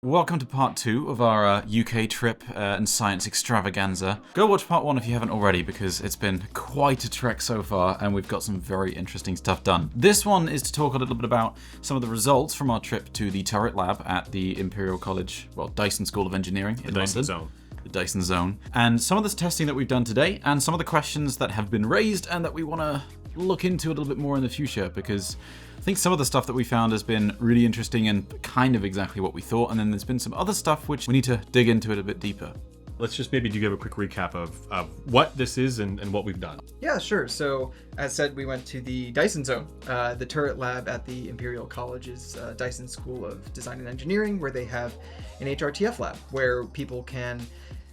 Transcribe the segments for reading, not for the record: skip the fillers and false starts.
welcome to part 2 of our UK trip and science extravaganza. Go watch part 1 if you haven't already, because it's been quite a trek so far and we've got some very interesting stuff done. This one is to talk a little bit about some of the results from our trip to the turret lab at the Imperial College, Dyson School of Engineering in London. The Dyson Zone. And some of this testing that we've done today, and some of the questions that have been raised and that we want to look into a little bit more in the future, because I think some of the stuff that we found has been really interesting and kind of exactly what we thought, and then there's been some other stuff which we need to dig into it a bit deeper. Let's just maybe give a quick recap of what this is and what we've done. Yeah, sure. So, as said, we went to the Dyson Zone, the turret lab at the Imperial College's Dyson School of Design and Engineering, where they have an HRTF lab, where people can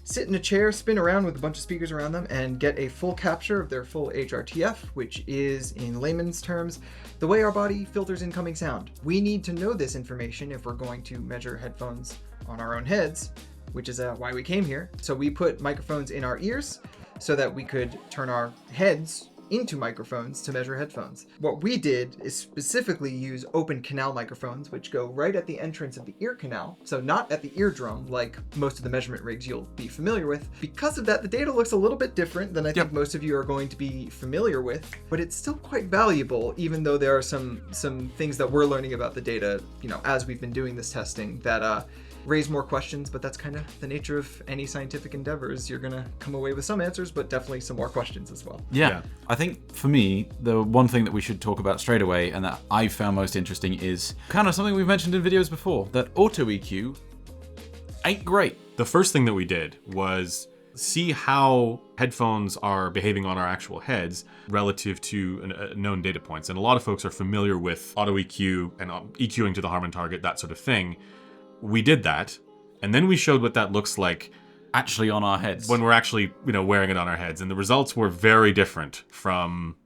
sit in a chair, spin around with a bunch of speakers around them, and get a full capture of their full HRTF, which is, in layman's terms, the way our body filters incoming sound. We need to know this information if we're going to measure headphones on our own heads, which is why we came here. So we put microphones in our ears so that we could turn our heads into microphones to measure headphones. What we did is specifically use open canal microphones, which go right at the entrance of the ear canal, so not at the eardrum like most of the measurement rigs you'll be familiar with. Because of that, the data looks a little bit different than I think most of you are going to be familiar with, but it's still quite valuable, even though there are some things that we're learning about the data, as we've been doing this testing that raise more questions, but that's kind of the nature of any scientific endeavors. You're gonna come away with some answers, but definitely some more questions as well. Yeah. I think for me, the one thing that we should talk about straight away and that I found most interesting is kind of something we've mentioned in videos before, that AutoEQ ain't great. The first thing that we did was see how headphones are behaving on our actual heads relative to known data points. And a lot of folks are familiar with AutoEQ and EQing to the Harman target, that sort of thing. We did that, and then we showed what that looks like actually on our heads when we're actually, wearing it on our heads, and the results were very different from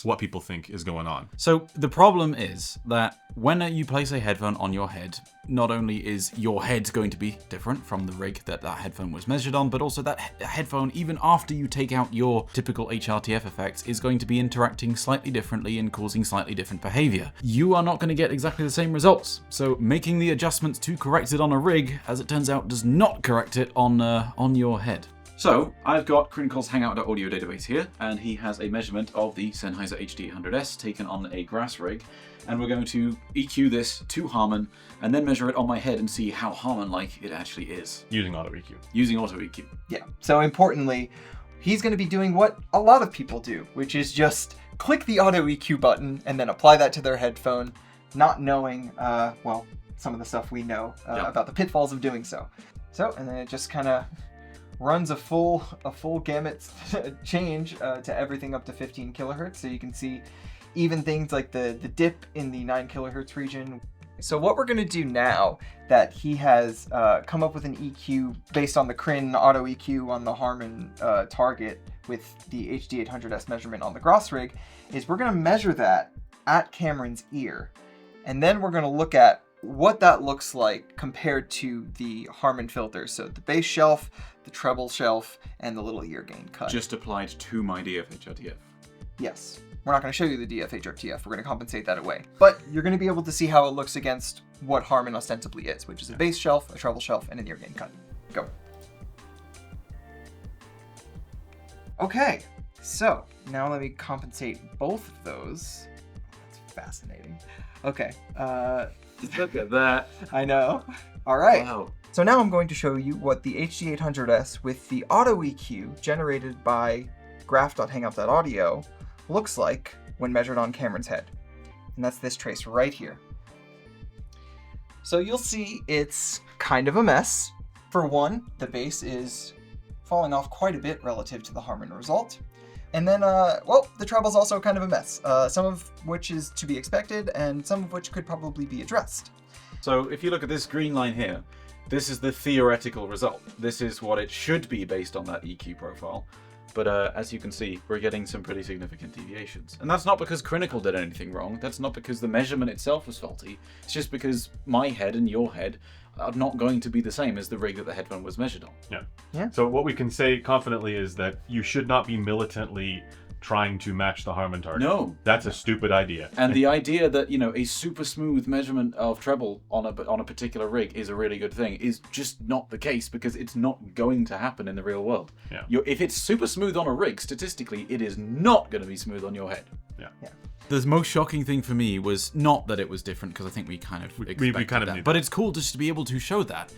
what people think is going on. So the problem is that when you place a headphone on your head, not only is your head going to be different from the rig that headphone was measured on, but also that headphone, even after you take out your typical HRTF effects, is going to be interacting slightly differently and causing slightly different behavior. You are not going to get exactly the same results. So making the adjustments to correct it on a rig, as it turns out, does not correct it on your head. So I've got Crinical's Hangout.audio database here, and he has a measurement of the Sennheiser HD800S taken on a grass rig, and we're going to EQ this to Harman and then measure it on my head and see how Harman-like it actually is. Using AutoEQ. Using AutoEQ. Yeah, so importantly, he's going to be doing what a lot of people do, which is just click the AutoEQ button and then apply that to their headphone, not knowing, some of the stuff we know about the pitfalls of doing so. So, and then it just kind of runs a full gamut change to everything up to 15 kilohertz. So you can see even things like the dip in the 9 kilohertz region. So what we're going to do now that he has come up with an EQ based on the Crin AutoEQ on the Harman target with the HD800S measurement on the Gross rig is we're going to measure that at Cameron's ear. And then we're going to look at what that looks like compared to the Harman filters. So the bass shelf, the treble shelf, and the little ear gain cut. Just applied to my DF-HRTF. Yes. We're not going to show you the DF-HRTF. We're going to compensate that away. But you're going to be able to see how it looks against what Harman ostensibly is, which is a bass shelf, a treble shelf, and an ear gain cut. Go. Okay. So now let me compensate both of those. That's fascinating. Okay. Look at that. I know. All right. Wow. So now I'm going to show you what the HD800S with the AutoEQ generated by graph.hangout.audio looks like when measured on Cameron's head. And that's this trace right here. So you'll see it's kind of a mess. For one, the bass is falling off quite a bit relative to the Harman result. And then, the treble's also kind of a mess, some of which is to be expected, and some of which could probably be addressed. So if you look at this green line here, this is the theoretical result. This is what it should be based on that EQ profile. But as you can see, we're getting some pretty significant deviations. And that's not because Crinical did anything wrong. That's not because the measurement itself was faulty. It's just because my head and your head are not going to be the same as the rig that the headphone was measured on. Yeah. So what we can say confidently is that you should not be militantly trying to match the Harman target. No. That's a stupid idea. And the idea that, a super smooth measurement of treble on a particular rig is a really good thing is just not the case, because it's not going to happen in the real world. Yeah. If it's super smooth on a rig, statistically, it is not going to be smooth on your head. Yeah. The most shocking thing for me was not that it was different, because I think we kind of expected kind of that. knew But that. it's cool just to be able to show that.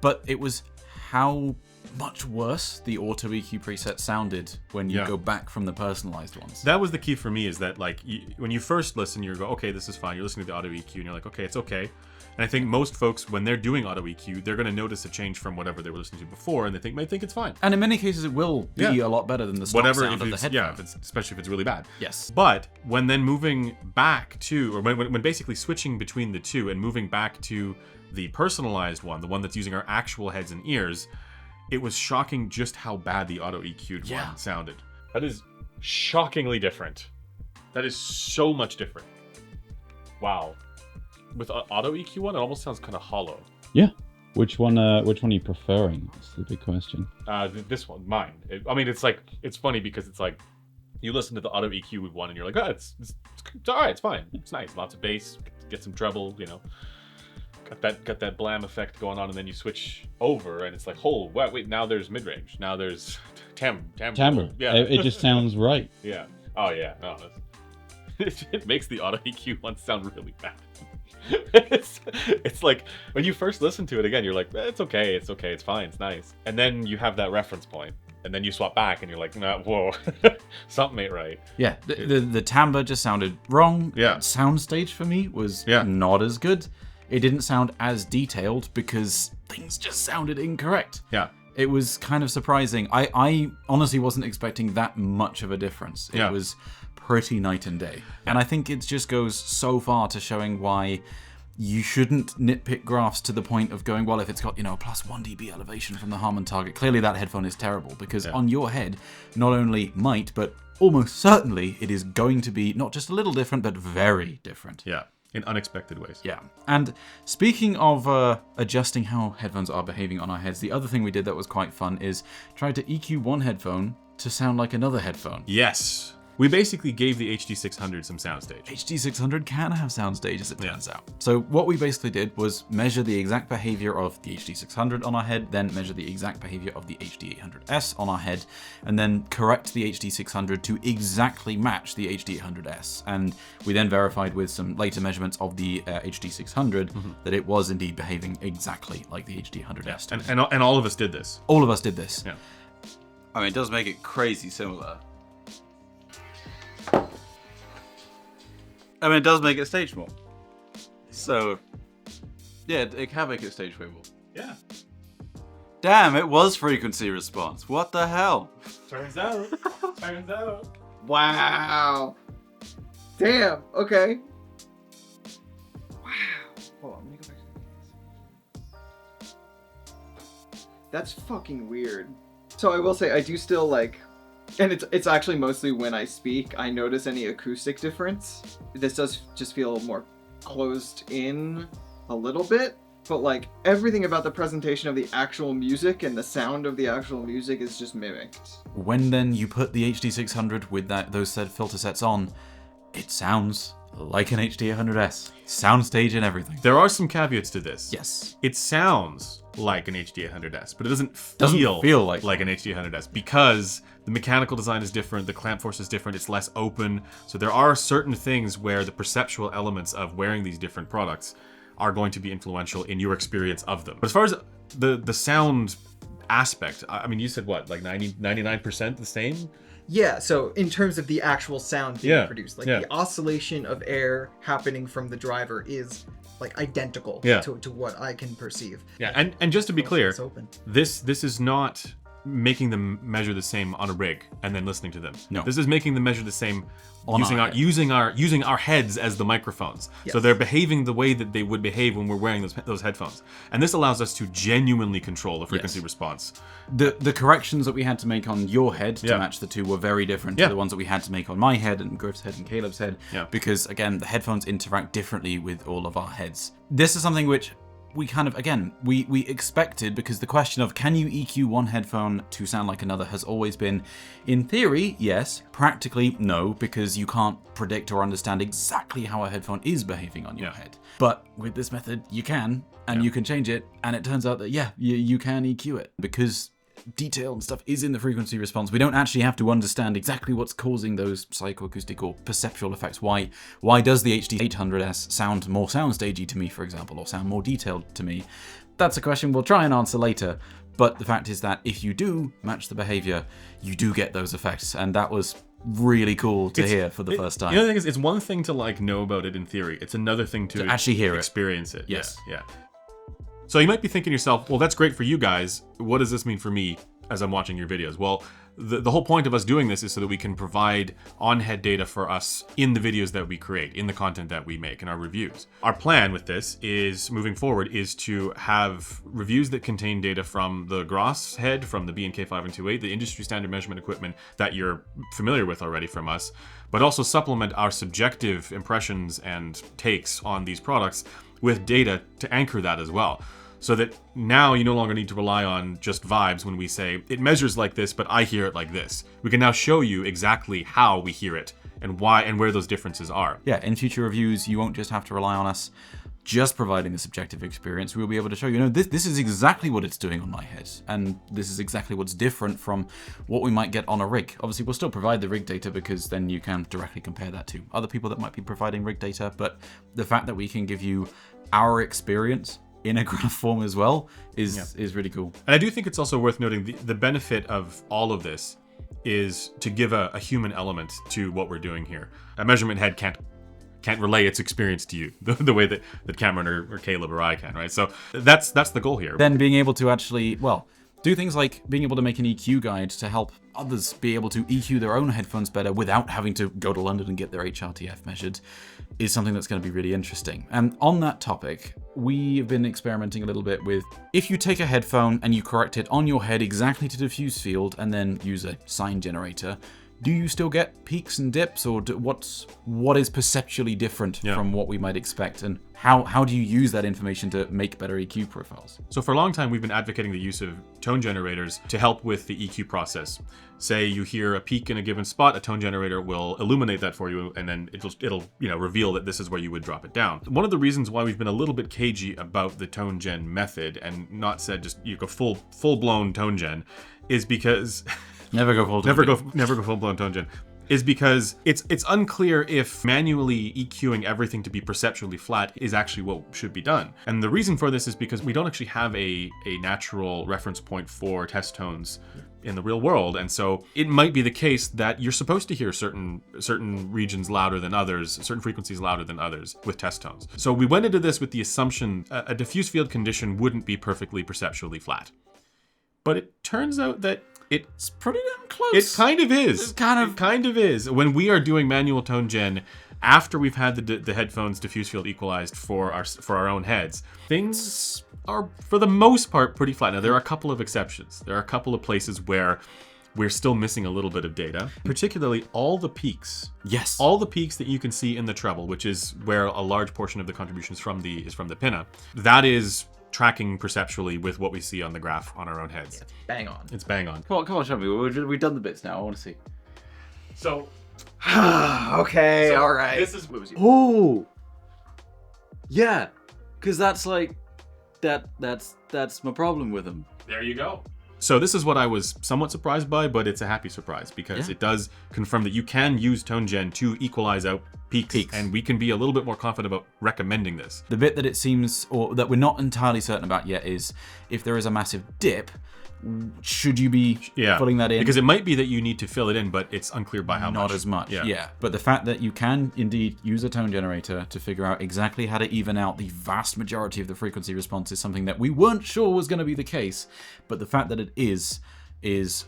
But it was how much worse the AutoEQ preset sounded when you go back from the personalized ones. That was the key for me, is that like when you first listen, you go, okay, this is fine. You're listening to the AutoEQ and you're like, okay, it's okay. And I think most folks, when they're doing AutoEQ, they're going to notice a change from whatever they were listening to before, and they might think it's fine. And in many cases, it will be a lot better than the stock sound of the headphone. Especially if it's really bad. Yes. But when then moving back to, or when basically switching between the two and moving back to the personalized one, the one that's using our actual heads and ears, it was shocking just how bad the AutoEQ'd one sounded. That is shockingly different. That is so much different. Wow. With AutoEQ one, it almost sounds kind of hollow. Yeah. Which one are you preferring? That's the big question. This one, mine. It's funny because it's like, you listen to the AutoEQ one and you're like, it's all right, it's fine. It's nice. Lots of bass, get some treble, got that blam effect going on, and then you switch over and it's like, oh, wait, now there's mid-range. Now there's timbre. Yeah. It just sounds right. Yeah. Oh, yeah. No, it makes the AutoEQ one sound really bad. It's like when you first listen to it again, you're like, it's okay, it's fine, it's nice. And then you have that reference point, and then you swap back and you're like, nah, whoa, something ain't right. Yeah, the timbre just sounded wrong. Yeah. Soundstage for me was not as good. It didn't sound as detailed because things just sounded incorrect. Yeah. It was kind of surprising. I honestly wasn't expecting that much of a difference. It was pretty night and day. And I think it just goes so far to showing why you shouldn't nitpick graphs to the point of going, well, if it's got, a plus 1 dB elevation from the Harman target, clearly that headphone is terrible, because on your head, not only might, but almost certainly it is going to be not just a little different, but very different. Yeah. In unexpected ways. Yeah. And speaking of adjusting how headphones are behaving on our heads, the other thing we did that was quite fun is try to EQ one headphone to sound like another headphone. Yes. We basically gave the HD600 some soundstage. HD600 can have soundstage, as it turns out. So what we basically did was measure the exact behavior of the HD600 on our head, then measure the exact behavior of the HD800S on our head, and then correct the HD600 to exactly match the HD800S. And we then verified with some later measurements of the HD600 that it was indeed behaving exactly like the HD800S. And all of us did this. All of us did this. Yeah. I mean, it does make it crazy similar. I mean, it does make it stage more. So, yeah, it can make it stage way more. Yeah. Damn, it was frequency response. What the hell? Turns out. Wow. Damn. Okay. Wow. Hold on. Let me go back to the That's fucking weird. So I will say, I do still like, and it's actually mostly when I speak, I notice any acoustic difference. This does just feel more closed in a little bit, but like everything about the presentation of the actual music and the sound of the actual music is just mimicked. When then you put the HD600 with those said filter sets on, it sounds like an HD800S. Soundstage and everything. There are some caveats to this. Yes. It sounds like an HD800S, but it doesn't feel like an HD800S because the mechanical design is different, the clamp force is different, it's less open. So there are certain things where the perceptual elements of wearing these different products are going to be influential in your experience of them. But as far as the sound aspect, I mean, you said what, like 99% the same? Yeah, so in terms of the actual sound being produced, like the oscillation of air happening from the driver is like identical to what I can perceive. Yeah, and just to be clear, open. this is not making them measure the same on a rig and then listening to them. No. This is making them measure the same On using our heads as the microphones. Yes. So they're behaving the way that they would behave when we're wearing those headphones. And this allows us to genuinely control the frequency response. The corrections that we had to make on your head to match the two were very different to the ones that we had to make on my head and Griff's head and Caleb's head. Yeah. Because again, the headphones interact differently with all of our heads. This is something which we kind of, again, we expected, because the question of can you EQ one headphone to sound like another has always been, in theory, yes, practically no, because you can't predict or understand exactly how a headphone is behaving on your head. But with this method, you can, and you can change it, and it turns out that, you can EQ it, because detail and stuff is in the frequency response. We don't actually have to understand exactly what's causing those psychoacoustic or perceptual effects. Why does the HD800S sound more soundstagey to me, for example, or sound more detailed to me? That's a question we'll try and answer later. But the fact is that if you do match the behavior, you do get those effects, and that was really cool to hear for the first time. The other thing is, it's one thing to like know about it in theory. It's another thing to actually hear experience it. Yes. Yeah. So you might be thinking to yourself, well, that's great for you guys. What does this mean for me as I'm watching your videos? Well, the whole point of us doing this is so that we can provide on-head data for us in the videos that we create, in the content that we make, in our reviews. Our plan with this is, moving forward, is to have reviews that contain data from the Gross head, from the B&K 5228, the industry standard measurement equipment that you're familiar with already from us, but also supplement our subjective impressions and takes on these products with data to anchor that as well. So that now you no longer need to rely on just vibes when we say, it measures like this, but I hear it like this. We can now show you exactly how we hear it and why and where those differences are. Yeah, in future reviews, you won't just have to rely on us just providing the subjective experience. We'll be able to show you, this is exactly what it's doing on my head, and this is exactly what's different from what we might get on a rig. Obviously, we'll still provide the rig data, because then you can directly compare that to other people that might be providing rig data, but the fact that we can give you our experience in a graph form as well is really cool. And I do think it's also worth noting the benefit of all of this is to give a human element to what we're doing here. A measurement head can't relay its experience to you the way that Cameron or Caleb or I can, right? So that's the goal here. Then being able to actually, do things like being able to make an EQ guide to help others be able to EQ their own headphones better without having to go to London and get their HRTF measured is something that's going to be really interesting. And on that topic, we've been experimenting a little bit with, if you take a headphone and you correct it on your head exactly to diffuse-field and then use a sine generator, do you still get peaks and dips, or what is perceptually different from what we might expect, and how do you use that information to make better EQ profiles? So for a long time, we've been advocating the use of tone generators to help with the EQ process. Say you hear a peak in a given spot, a tone generator will illuminate that for you, and then it'll reveal that this is where you would drop it down. One of the reasons why we've been a little bit cagey about the tone gen method and not said just you go full blown tone gen is because Never go full blown tone gen. Is because it's unclear if manually EQing everything to be perceptually flat is actually what should be done. And the reason for this is because we don't actually have a natural reference point for test tones in the real world. And so it might be the case that you're supposed to hear certain regions louder than others, certain frequencies louder than others with test tones. So we went into this with the assumption a diffuse field condition wouldn't be perfectly perceptually flat. But it turns out that it's pretty damn close. It kind of is. It kind of is. When we are doing manual tone gen, after we've had the headphones diffuse field equalized for our own heads, things are for the most part pretty flat. Now there are a couple of exceptions. There are a couple of places where we're still missing a little bit of data, particularly all the peaks. Yes. All the peaks that you can see in the treble, which is where a large portion of the contribution is from the pinna. That is tracking perceptually with what we see on the graph on our own heads. Yeah, bang on. It's bang on. Come on, show me. We've done the bits now. I want to see. So, okay, all right. This is Oh, yeah, because that's like that's my problem with them. There you go. So this is what I was somewhat surprised by, but it's a happy surprise because it does confirm that you can use tone gen to equalize out peaks, and we can be a little bit more confident about recommending this. The bit that it seems, or that we're not entirely certain about yet, is if there is a massive dip, should you be filling that in? Because it might be that you need to fill it in, but it's unclear by how much. Not as much, yeah. But the fact that you can indeed use a tone generator to figure out exactly how to even out the vast majority of the frequency response is something that we weren't sure was going to be the case. But the fact that it is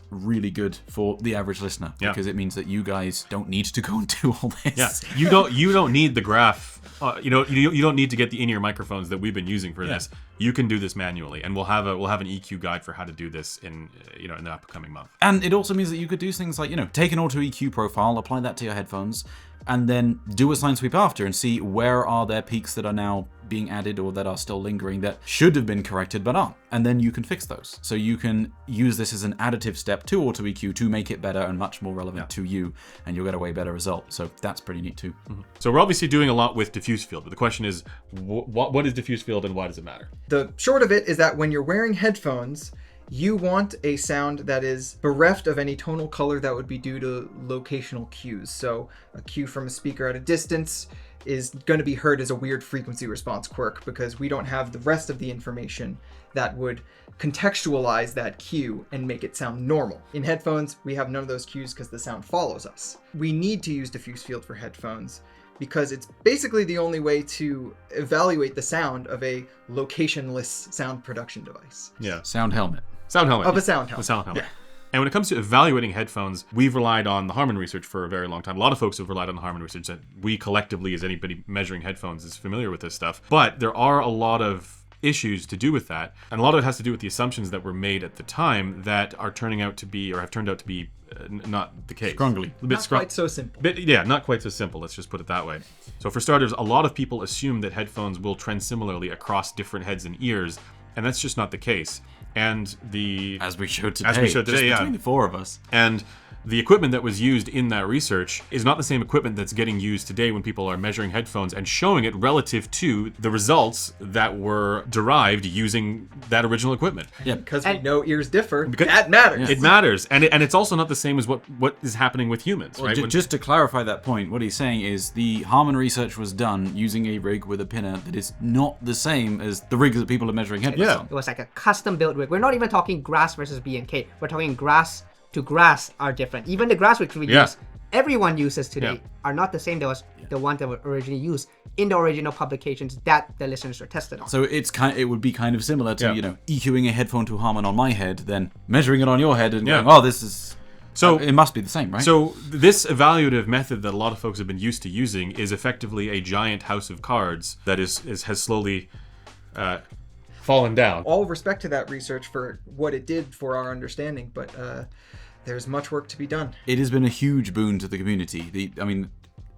really good for the average listener, because it means that you guys don't need to go and do all this. Yeah, you don't need the graph. You don't need to get the in-ear microphones that we've been using for this. You can do this manually, and we'll have an EQ guide for how to do this in the upcoming month. And it also means that you could do things like take an AutoEQ profile, apply that to your headphones, and then do a sign sweep after and see where are there peaks that are now being added or that are still lingering that should have been corrected but aren't. And then you can fix those. So you can use this as an additive step to AutoEQ to make it better and much more relevant to you, and you'll get a way better result. So that's pretty neat too. So we're obviously doing a lot with Diffuse-Field, but the question is, what is Diffuse-Field and why does it matter? The short of it is that when you're wearing headphones, you want a sound that is bereft of any tonal color that would be due to locational cues. So a cue from a speaker at a distance is going to be heard as a weird frequency response quirk because we don't have the rest of the information that would contextualize that cue and make it sound normal. In headphones, we have none of those cues because the sound follows us. We need to use Diffuse-Field for headphones because it's basically the only way to evaluate the sound of a locationless sound production device. Yeah. Sound helmet. Sound helmet. Of a sound helmet. A sound helmet. Yeah. And when it comes to evaluating headphones, we've relied on the Harman research for a very long time. A lot of folks have relied on the Harman research, that we collectively, as anybody measuring headphones, is familiar with this stuff. But there are a lot of issues to do with that. And a lot of it has to do with the assumptions that were made at the time that are turning out to be, or have turned out to be, not the case. Scrungly. A bit Not quite so simple. Yeah, not quite so simple. Let's just put it that way. So for starters, a lot of people assume that headphones will trend similarly across different heads and ears, and that's just not the case. And as we showed today, just between the four of us. And the equipment that was used in that research is not the same equipment that's getting used today when people are measuring headphones and showing it relative to the results that were derived using that original equipment. Yeah, Because we know ears differ, that matters. It matters, and it's also not the same as what is happening with humans, right? Just to clarify that point, what he's saying is the Harman research was done using a rig with a pinner that is not the same as the rigs that people are measuring headphones on. It was like a custom built rig. We're not even talking grass versus B&K. We're talking grass to grass are different. Even the grass rigs we use, everyone uses today, are not the same. That was the one that were originally used in the original publications that the listeners were tested on. So it would be kind of similar to EQing a headphone to Harman on my head, then measuring it on your head and going, oh, this is. So it must be the same, right? So this evaluative method that a lot of folks have been used to using is effectively a giant house of cards that has slowly fallen down. All respect to that research for what it did for our understanding, but there's much work to be done. It has been a huge boon to the community.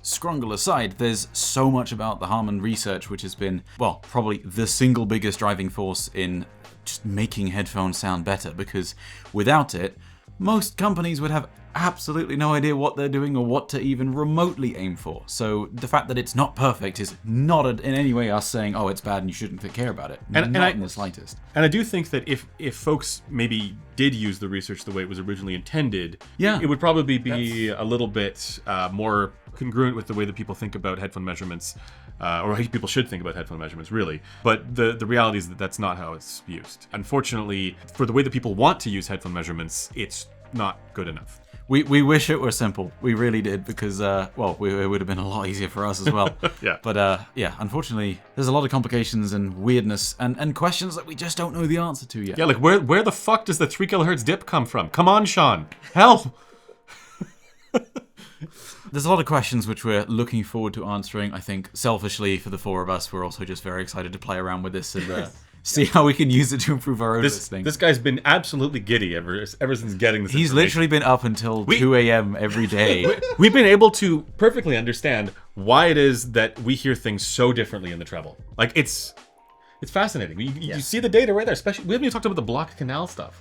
Scrungle aside, there's so much about the Harman research which has been, well, probably the single biggest driving force in just making headphones sound better, because without it, most companies would have absolutely no idea what they're doing or what to even remotely aim for. So the fact that it's not perfect is not in any way us saying, oh, it's bad and you shouldn't care about it. Not in the slightest. And I do think that if folks maybe did use the research the way it was originally intended, it would probably be a little bit more congruent with the way that people think about headphone measurements, or how people should think about headphone measurements, really. But the reality is that that's not how it's used. Unfortunately, for the way that people want to use headphone measurements, it's not good enough. We wish it were simple. We really did, because, it would have been a lot easier for us as well. But, unfortunately, there's a lot of complications and weirdness and questions that we just don't know the answer to yet. Yeah, like, where the fuck does the 3 kilohertz dip come from? Come on, Sean. Help! There's a lot of questions which we're looking forward to answering. I think, selfishly, for the four of us, we're also just very excited to play around with this and see how we can use it to improve our own listening. This guy's been absolutely giddy ever since getting this. He's literally been up until 2 a.m. every day. We've been able to perfectly understand why it is that we hear things so differently in the treble. Like, it's fascinating. You see the data right there. Especially, we haven't even talked about the blocked canal stuff,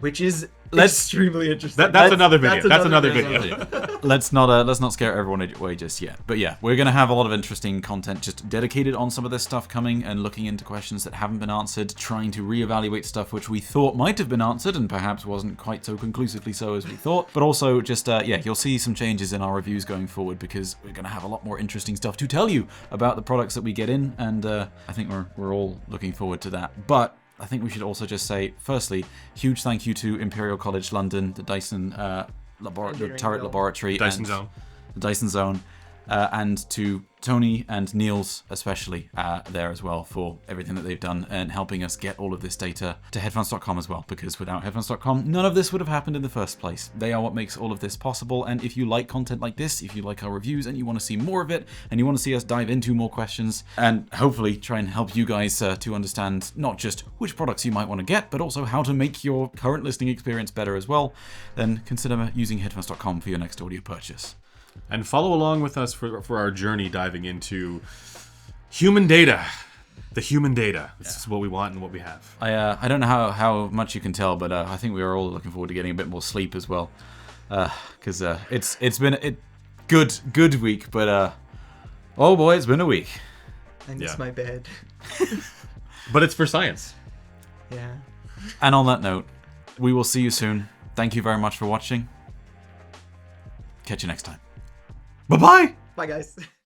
which is extremely interesting. That's another video. That's another video. Let's not scare everyone away just yet. But yeah, we're going to have a lot of interesting content just dedicated on some of this stuff coming and looking into questions that haven't been answered, trying to reevaluate stuff which we thought might have been answered and perhaps wasn't quite so conclusively so as we thought. But also just, you'll see some changes in our reviews going forward, because we're going to have a lot more interesting stuff to tell you about the products that we get in, and I think we're all looking forward to that. But I think we should also just say, firstly, huge thank you to Imperial College London, the Dyson Turret Laboratory, Dyson Zone, the Dyson Zone, and to Tony and Niels especially there as well for everything that they've done and helping us get all of this data to headphones.com as well, because without headphones.com, none of this would have happened in the first place. They are what makes all of this possible, and if you like content like this, if you like our reviews and you want to see more of it, and you want to see us dive into more questions, and hopefully try and help you guys to understand not just which products you might want to get, but also how to make your current listening experience better as well, then consider using headphones.com for your next audio purchase. And follow along with us for our journey diving into human data. The human data. This is what we want and what we have. I don't know how much you can tell, but I think we are all looking forward to getting a bit more sleep as well. Because it's been a good week, but oh boy, it's been a week. I miss my bed. But it's for science. Yeah. And on that note, we will see you soon. Thank you very much for watching. Catch you next time. Bye-bye! Bye, guys.